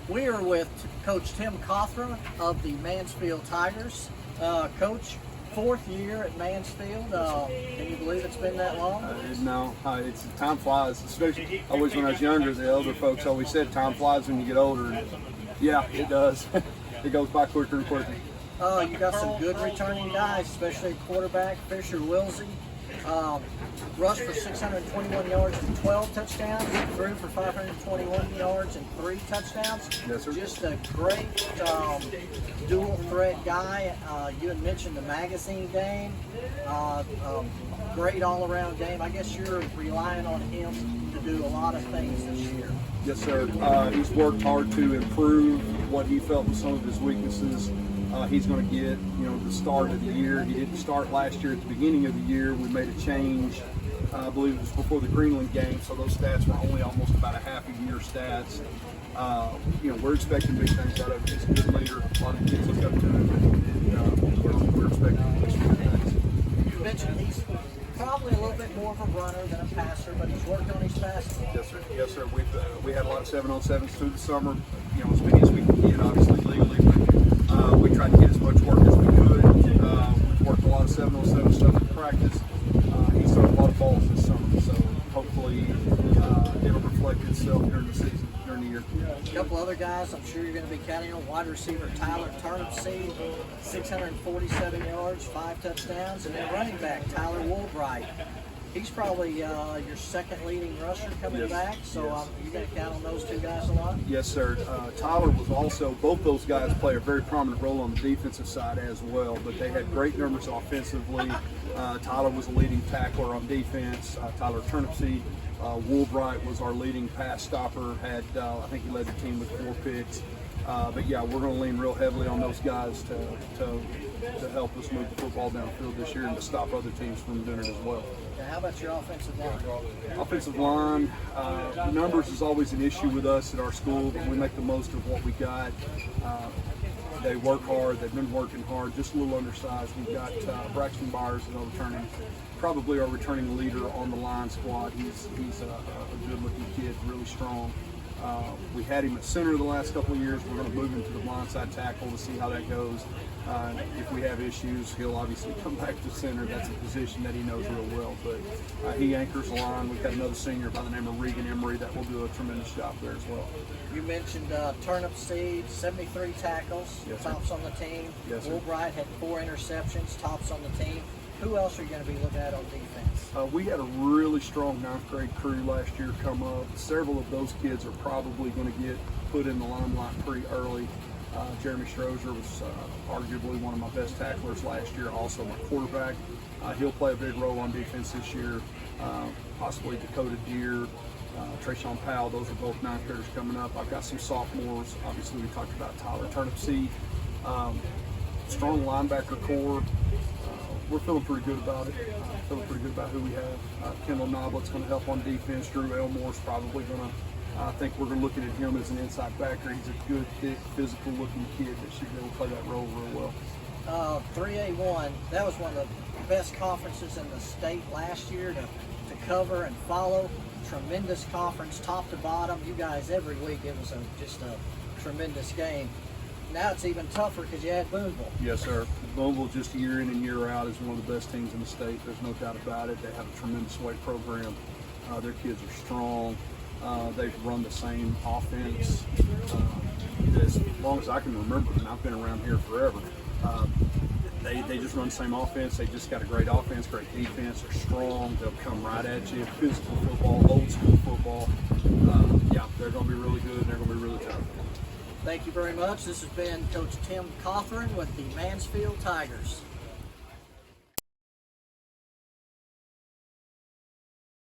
We are with Coach Tim Cothran of the Mansfield Tigers. Coach, fourth year at Mansfield. Can you believe it's been that long? No, it's time flies. Especially always when I was younger, the elder folks always said time flies when you get older. And yeah, it does. It goes by quicker and quicker. You got some good returning guys, especially quarterback Fisher Wilsey. Rushed for 621 yards and 12 touchdowns. Threw for 521 yards and 3 touchdowns. Yes, sir. Just a great dual threat guy. You had mentioned the magazine game. Great all-around game. I guess you're relying on him to do a lot of things this year. Yes, sir. He's worked hard to improve what he felt was some of his weaknesses. He's going to get, the start of the year. He didn't start last year at the beginning of the year. We made a change. I believe it was before the Greenland game, so those stats were only almost about a half a year stats. We're expecting big things out of him. He's a good leader. A lot of kids look up to him, and we're expecting big things. You mentioned he's probably a little bit more of a runner than a passer, but he's worked on his passing. Yes, sir. Yes, sir. We had a lot of 7-on-7s through the summer. As many as we could get, obviously legally, but we tried to get as much work as we could. We've worked a lot of 7-on-7 stuff in practice. He's thrown a lot of balls this summer, so hopefully it'll reflect itself during the season, during the year. A couple other guys I'm sure you're going to be counting on. Wide receiver Tyler Turnipseed, 647 yards, 5 touchdowns, and then running back Tyler Woolbright. He's probably your second leading rusher coming back, so yes. You're going to count on those two guys a lot? Yes, sir. Tyler was also, both those guys play a very prominent role on the defensive side as well, but they had great numbers offensively. Tyler was a leading tackler on defense. Tyler Turnipseed. Woolbright was our leading pass stopper, I think he led the team with 4 picks. But yeah, we're going to lean real heavily on those guys to help us move the football downfield this year and to stop other teams from doing it as well. Now, how about your offensive line? Offensive line, numbers is always an issue with us at our school, but we make the most of what we got. They work hard. They've been working hard. Just a little undersized. We've got Braxton Byers, probably our returning leader on the line squad. He's a good-looking kid, really strong. We had him at center the last couple of years. We're going to move him to the blindside tackle to see how that goes. If we have issues, he'll obviously come back to center. That's a position that he knows real well. But he anchors the line. We've got another senior by the name of Regan Emery that will do a tremendous job there as well. You mentioned Turnipseed, 73 tackles, yes, tops on the team. Yes, Woolbright had 4 interceptions, tops on the team. Who else are you going to be looking at on defense? We had a really strong 9th grade crew last year come up. Several of those kids are probably going to get put in the limelight pretty early. Jeremy Strozier was arguably one of my best tacklers last year, also my quarterback. He'll play a big role on defense this year. Possibly Dakota Deer, Trayshawn Powell, those are both 9th graders coming up. I've got some sophomores. Obviously, we talked about Tyler Turnipseed. Strong linebacker core. We're feeling pretty good about it. Feeling pretty good about who we have. Kendall Noblett's going to help on defense. Drew Elmore's probably going to. I think we're going to look at him as an inside backer. He's a good, thick, physical-looking kid that should be able to play that role real well. 3A1, that was one of the best conferences in the state last year to cover and follow. Tremendous conference, top to bottom. You guys every week, it was just a tremendous game. Now it's even tougher because you had Boonville. Yes, sir. Boonville, just year in and year out, is one of the best teams in the state. There's no doubt about it. They have a tremendous weight program. Their kids are strong. They've run the same offense as long as I can remember, and I've been around here forever. They just run the same offense. They just got a great offense, great defense. They're strong. They'll come right at you. Physical football, old school football. Yeah, they're going to be really good. They're going to be really tough. Thank you very much. This has been Coach Tim Cothran with the Mansfield Tigers.